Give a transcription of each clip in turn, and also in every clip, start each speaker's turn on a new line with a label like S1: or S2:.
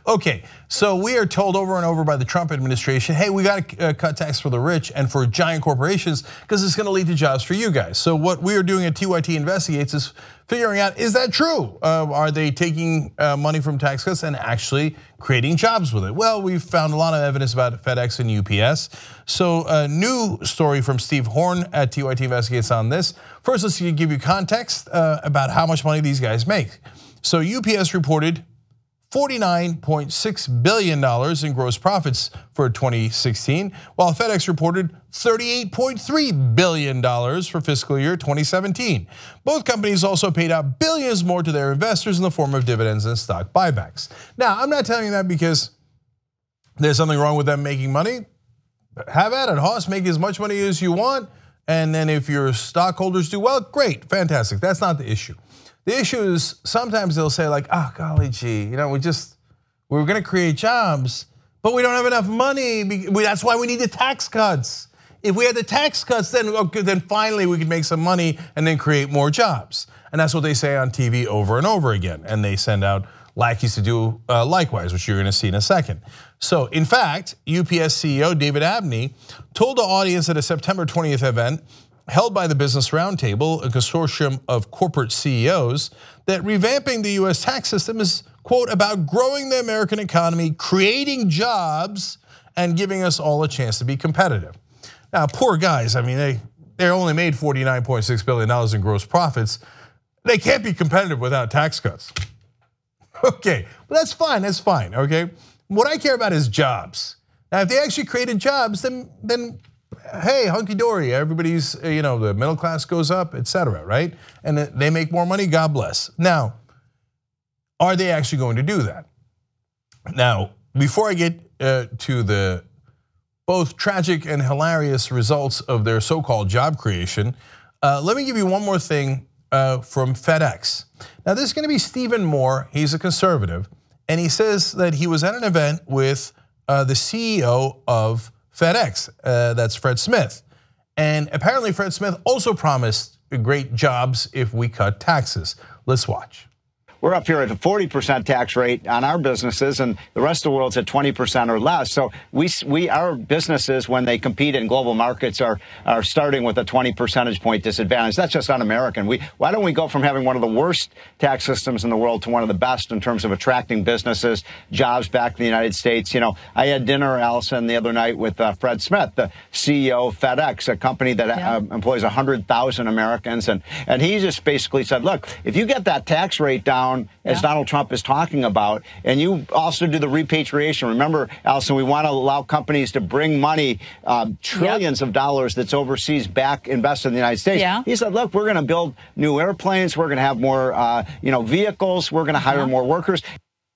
S1: Okay, so we are told over and over by the Trump administration, hey, we got to cut tax for the rich and for giant corporations because it's going to lead to jobs for you guys. So what we are doing at TYT Investigates is figuring out, is that true? Are they taking money from tax cuts and actually creating jobs with it? Well, we've found a lot of evidence about FedEx and UPS. So a new story from Steve Horn at TYT Investigates on this. First, let's give you context about how much money these guys make. So UPS reported $49.6 billion in gross profits for 2016, while FedEx reported $38.3 billion for fiscal year 2017. Both companies also paid out billions more to their investors in the form of dividends and stock buybacks. Now, I'm not telling you that because there's something wrong with them making money. Have at it, Hoss, make as much money as you want, and then if your stockholders do well, great, fantastic. That's not the issue. The issue is sometimes they'll say like, oh, golly gee, we're gonna create jobs, but we don't have enough money. That's why we need the tax cuts. If we had the tax cuts, then finally we could make some money and then create more jobs. And that's what they say on TV over and over again. And they send out lackeys to do likewise, which you're gonna see in a second. So in fact, UPS CEO David Abney told the audience at a September 20th event held by the Business Roundtable, a consortium of corporate CEOs, that revamping the US tax system is, quote, about growing the American economy, creating jobs, and giving us all a chance to be competitive. Now, poor guys, I mean, they only made $49.6 billion in gross profits. They can't be competitive without tax cuts. Okay, but that's fine, okay? What I care about is jobs. Now, if they actually created jobs, then hey, hunky-dory, everybody's, the middle class goes up, etc., right? And they make more money, God bless. Now, are they actually going to do that? Now, before I get to the both tragic and hilarious results of their so-called job creation, let me give you one more thing from FedEx. Now, this is gonna be Stephen Moore, he's a conservative, and he says that he was at an event with the CEO of FedEx, that's Fred Smith. And apparently Fred Smith also promised great jobs if we cut taxes. Let's watch.
S2: We're up here at a 40% tax rate on our businesses, and the rest of the world's at 20% or less. So our businesses, when they compete in global markets, are starting with a 20 percentage point disadvantage. That's just un-American. Why don't we go from having one of the worst tax systems in the world to one of the best in terms of attracting businesses, jobs back in the United States? I had dinner, Allison, the other night with Fred Smith, the CEO of FedEx, a company that employs 100,000 Americans, and he just basically said, look, if you get that tax rate down, as Donald Trump is talking about, and you also do the repatriation. Remember, Allison, we want to allow companies to bring money, trillions of dollars that's overseas back invested in the United States. He said, look, we're going to build new airplanes. We're going to have more, vehicles. We're going to hire more workers.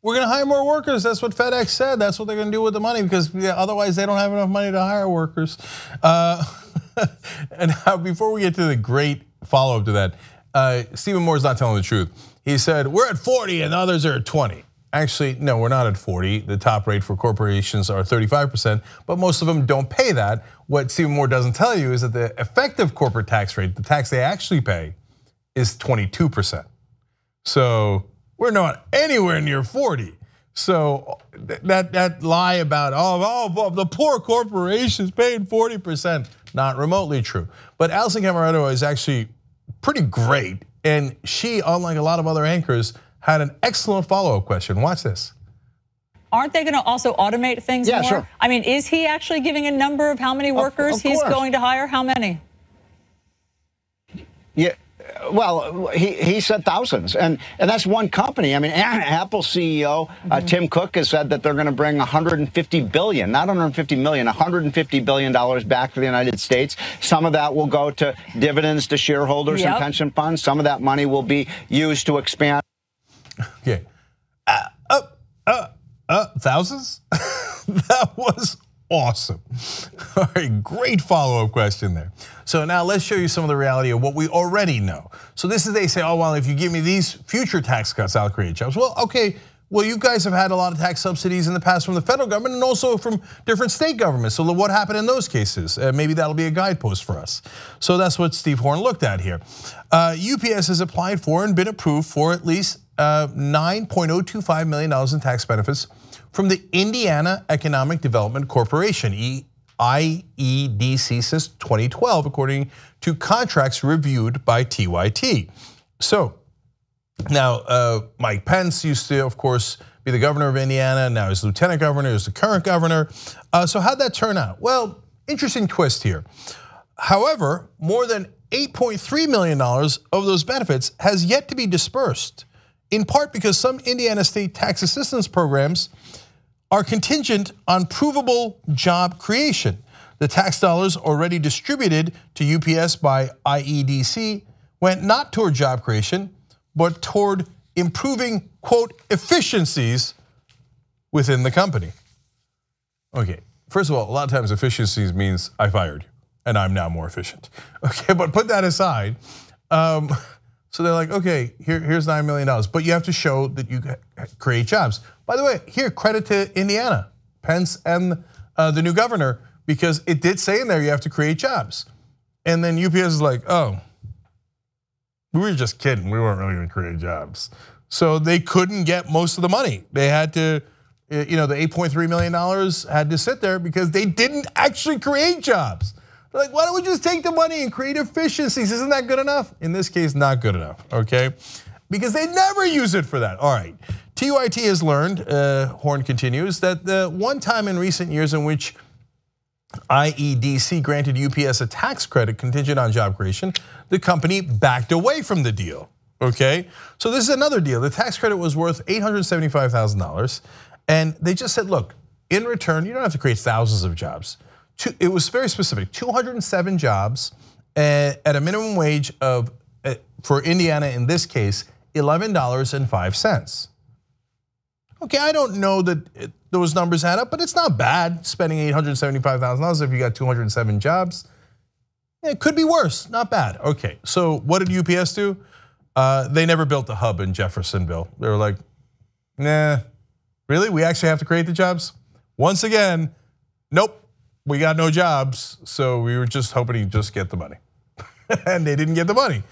S1: We're going to hire more workers. That's what FedEx said. That's what they're going to do with the money because otherwise they don't have enough money to hire workers. And now, before we get to the great follow-up to that, Stephen Moore's not telling the truth. He said, we're at 40 and others are at 20. Actually, no, we're not at 40. The top rate for corporations are 35%, but most of them don't pay that. What Stephen Moore doesn't tell you is that the effective corporate tax rate, the tax they actually pay, is 22%. So we're not anywhere near 40. So that lie about, the poor corporations paying 40%, not remotely true. But Allison Cameretto is actually pretty great. And she, unlike a lot of other anchors, had an excellent follow-up question. Watch this.
S3: Aren't they going to also automate things more?
S2: Sure.
S3: I mean, is he actually giving a number of how many workers he's going to hire? How many?
S2: Yeah. Well, he said thousands, and that's one company. I mean, Apple CEO Tim Cook has said that they're going to bring 150 billion, not 150 million, 150 billion dollars back to the United States. Some of that will go to dividends to shareholders and pension funds. Some of that money will be used to expand.
S1: Okay, thousands? That was awesome. All right, great follow-up question there. So now let's show you some of the reality of what we already know. So this is, they say, oh, well, if you give me these future tax cuts, I'll create jobs. Well, okay, well, you guys have had a lot of tax subsidies in the past from the federal government and also from different state governments. So what happened in those cases? Maybe that'll be a guidepost for us. So that's what Steve Horn looked at here. UPS has applied for and been approved for at least $9.025 million in tax benefits from the Indiana Economic Development Corporation, IEDC, since 2012, according to contracts reviewed by TYT. So now, Mike Pence used to, of course, be the governor of Indiana. Now he's lieutenant governor, he's the current governor. So how'd that turn out? Well, interesting twist here. However, more than $8.3 million of those benefits has yet to be dispersed, in part because some Indiana state tax assistance programs are contingent on provable job creation. The tax dollars already distributed to UPS by IEDC went not toward job creation, but toward improving, quote, efficiencies within the company. Okay, first of all, a lot of times efficiencies means I fired you and I'm now more efficient. Okay, but put that aside. So they're like, okay, here's $9 million, but you have to show that you create jobs. By the way, here, credit to Indiana, Pence and the new governor, because it did say in there you have to create jobs. And then UPS is like, oh, we were just kidding. We weren't really going to create jobs. So they couldn't get most of the money. They had to, the $8.3 million had to sit there because they didn't actually create jobs. They're like, why don't we just take the money and create efficiencies? Isn't that good enough? In this case, not good enough, okay? Because they never use it for that. All right, TYT has learned, Horn continues, that the one time in recent years in which IEDC granted UPS a tax credit contingent on job creation, the company backed away from the deal, okay? So this is another deal. The tax credit was worth $875,000, and they just said, look, in return, you don't have to create thousands of jobs. It was very specific, 207 jobs at a minimum wage of, for Indiana in this case, $11.05. Okay, I don't know that those numbers add up, but it's not bad spending $875,000 if you got 207 jobs. It could be worse, not bad. Okay, so what did UPS do? They never built the hub in Jeffersonville. They were like, nah, really? We actually have to create the jobs? Once again, nope, we got no jobs, so we were just hoping to just get the money. And they didn't get the money.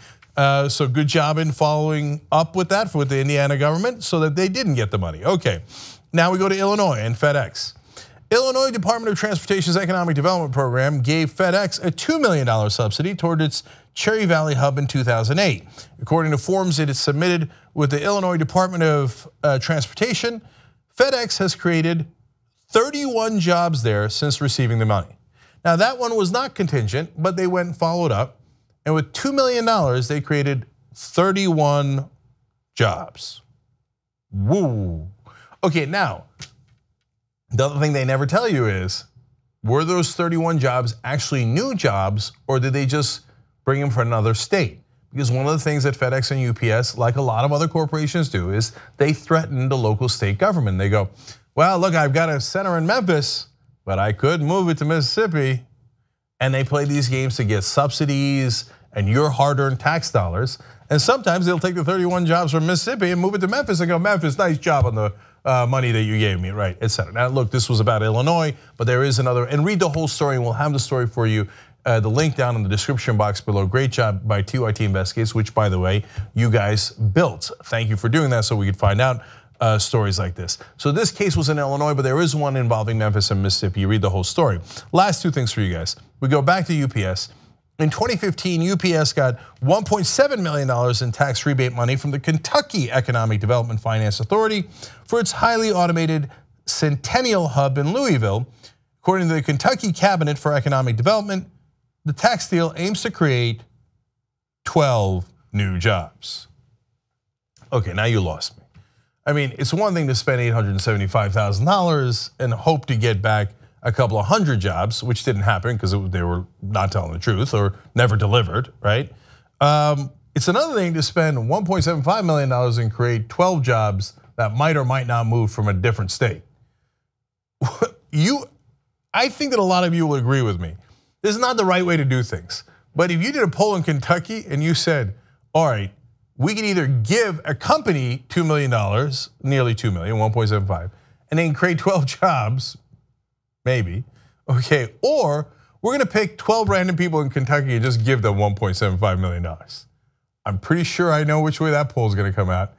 S1: So good job in following up with that with the Indiana government so that they didn't get the money. Okay, now we go to Illinois and FedEx. Illinois Department of Transportation's Economic Development Program gave FedEx a $2 million subsidy toward its Cherry Valley hub in 2008. According to forms it has submitted with the Illinois Department of Transportation, FedEx has created 31 jobs there since receiving the money. Now that one was not contingent, but they went and followed up. And with $2 million, they created 31 jobs. Woo. Okay, now, the other thing they never tell you is, were those 31 jobs actually new jobs, or did they just bring them from another state? Because one of the things that FedEx and UPS, like a lot of other corporations do, is they threaten the local state government. They go, well, look, I've got a center in Memphis, but I could move it to Mississippi. And they play these games to get subsidies and your hard-earned tax dollars. And sometimes they'll take the 31 jobs from Mississippi and move it to Memphis and go, Memphis, nice job on the money that you gave me, right, et cetera. Now look, this was about Illinois, but there is another, and read the whole story and we'll have the story for you. The link down in the description box below. Great job by TYT Investigates, which by the way, you guys built. Thank you for doing that so we could find out stories like this. So this case was in Illinois, but there is one involving Memphis and Mississippi. You read the whole story. Last two things for you guys. We go back to UPS. In 2015, UPS got $1.7 million in tax rebate money from the Kentucky Economic Development Finance Authority for its highly automated Centennial Hub in Louisville. According to the Kentucky Cabinet for Economic Development, the tax deal aims to create 12 new jobs. Okay, now you lost me. I mean, it's one thing to spend $875,000 and hope to get back a couple of hundred jobs, which didn't happen because they were not telling the truth or never delivered, right? It's another thing to spend $1.75 million and create 12 jobs that might or might not move from a different state. I think that a lot of you will agree with me. This is not the right way to do things. But if you did a poll in Kentucky and you said, all right, we can either give a company $2 million, nearly $2 million, 1.75, and then create 12 jobs, maybe, okay, or we're gonna pick 12 random people in Kentucky and just give them $1.75 million. I'm pretty sure I know which way that poll is gonna come out.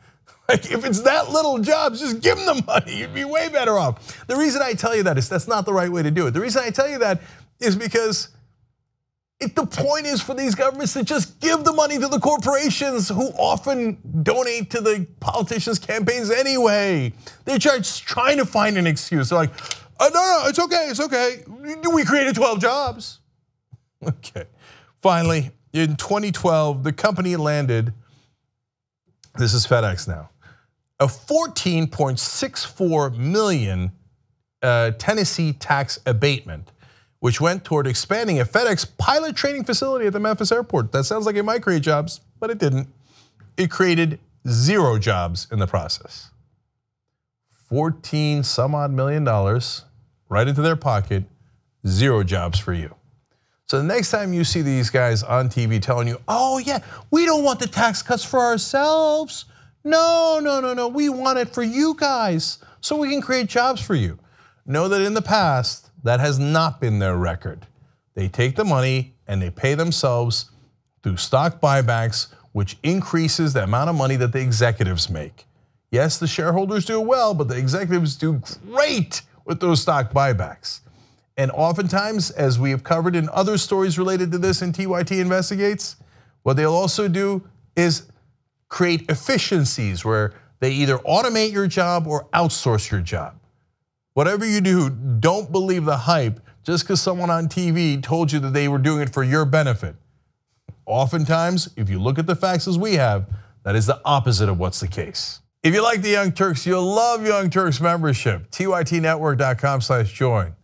S1: Like, if it's that little jobs, just give them the money. You'd be way better off. The reason I tell you that is that's not the right way to do it. The reason I tell you that is because the point is for these governments to just give the money to the corporations who often donate to the politicians' campaigns anyway. They're just trying to find an excuse. They're like, no, it's okay. We created 12 jobs. Okay, finally, in 2012, the company landed, this is FedEx now, a $14.64 million Tennessee tax abatement, which went toward expanding a FedEx pilot training facility at the Memphis airport. That sounds like it might create jobs, but it didn't. It created 0 jobs in the process. 14 some odd million dollars right into their pocket, 0 jobs for you. So the next time you see these guys on TV telling you, oh yeah, we don't want the tax cuts for ourselves. No, we want it for you guys so we can create jobs for you. Know that in the past, that has not been their record. They take the money and they pay themselves through stock buybacks, which increases the amount of money that the executives make. Yes, the shareholders do well, but the executives do great with those stock buybacks. And oftentimes, as we have covered in other stories related to this in TYT Investigates, what they'll also do is create efficiencies where they either automate your job or outsource your job. Whatever you do, don't believe the hype just because someone on TV told you that they were doing it for your benefit. Oftentimes, if you look at the facts as we have, that is the opposite of what's the case. If you like the Young Turks, you'll love Young Turks membership, tytnetwork.com/join.